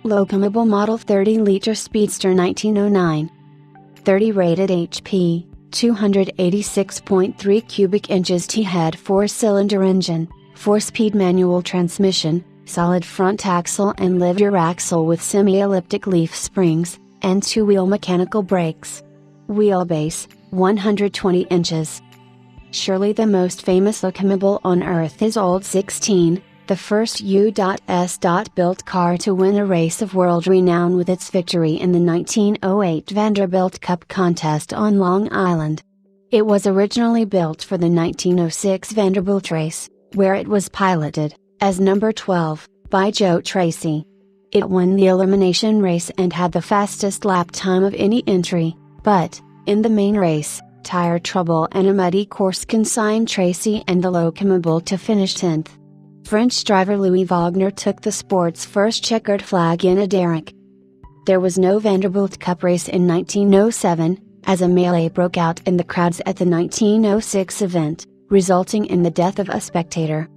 Locomobile Model 30-liter Speedster 1909. 30 rated HP, 286.3 cubic inches T-head 4-cylinder engine, 4-speed manual transmission, solid front axle and lift-rear axle with semi-elliptic leaf springs, and 2-wheel mechanical brakes. Wheelbase, 120 inches. Surely the most famous locomobile on Earth is Old 16, the first U.S. built car to win a race of world renown with its victory in the 1908 Vanderbilt Cup contest on Long Island. It was originally built for the 1906 Vanderbilt race, where it was piloted, as number 12, by Joe Tracy. It won the elimination race and had the fastest lap time of any entry, but, in the main race, tire trouble and a muddy course consigned Tracy and the Locomobile to finish 10th. French driver Louis Wagner took the sport's first checkered flag in a derrick. There was no Vanderbilt Cup race in 1907, as a melee broke out in the crowds at the 1906 event, resulting in the death of a spectator.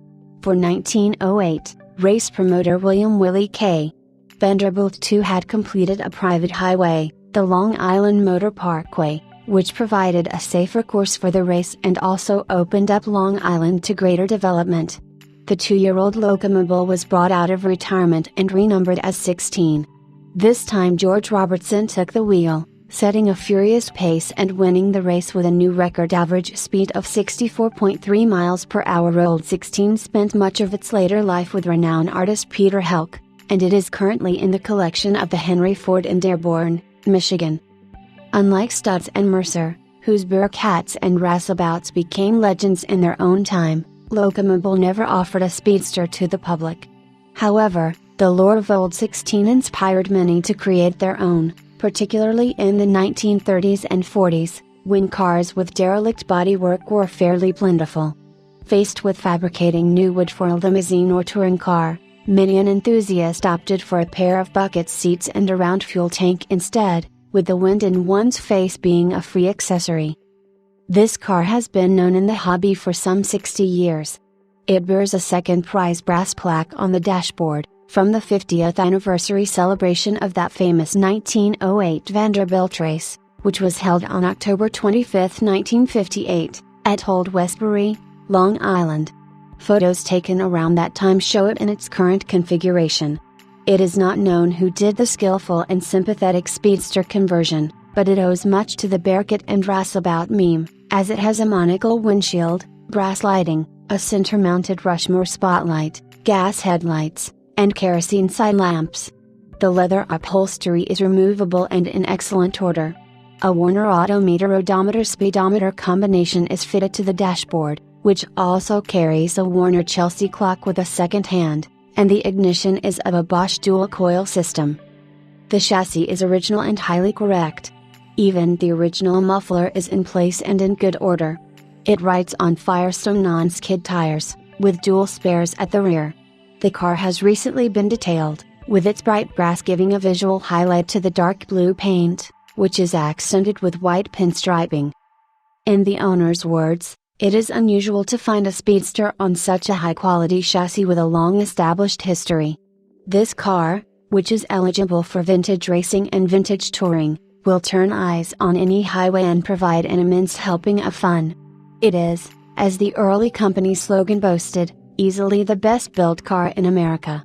For 1908, race promoter William Willie K. Vanderbilt too had completed a private highway, the Long Island Motor Parkway, which provided a safer course for the race and also opened up Long Island to greater development. The 2-year-old Locomobile was brought out of retirement and renumbered as 16. This time George Robertson took the wheel, setting a furious pace and winning the race with a new record average speed of 64.3 miles per hour. Old 16 spent much of its later life with renowned artist Peter Helk, and it is currently in the collection of the Henry Ford in Dearborn, Michigan. Unlike Studs and Mercer, whose Bearcats and Raceabouts became legends in their own time, Locomobile never offered a speedster to the public. However, the lore of Old 16 inspired many to create their own, particularly in the 1930s and 40s, when cars with derelict bodywork were fairly plentiful. Faced with fabricating new wood for a limousine or touring car, many an enthusiast opted for a pair of bucket seats and a round fuel tank instead, with the wind in one's face being a free accessory. This car has been known in the hobby for some 60 years. It bears a second prize brass plaque on the dashboard, from the 50th anniversary celebration of that famous 1908 Vanderbilt race, which was held on October 25, 1958, at Old Westbury, Long Island. Photos taken around that time show it in its current configuration. It is not known who did the skillful and sympathetic speedster conversion, but it owes much to the Bearcat and Raceabout meme, as it has a monocle windshield, brass lighting, a center-mounted Rushmore spotlight, gas headlights, and kerosene side lamps. The leather upholstery is removable and in excellent order. A Warner Autometer odometer-speedometer combination is fitted to the dashboard, which also carries a Warner Chelsea clock with a second hand, and the ignition is of a Bosch dual-coil system. The chassis is original and highly correct. Even the original muffler is in place and in good order. It rides on Firestone non-skid tires, with dual spares at the rear. The car has recently been detailed, with its bright brass giving a visual highlight to the dark blue paint, which is accented with white pinstriping. In the owner's words, it is unusual to find a speedster on such a high-quality chassis with a long-established history. This car, which is eligible for vintage racing and vintage touring, will turn eyes on any highway and provide an immense helping of fun. It is, as the early company slogan boasted, easily the best built car in America.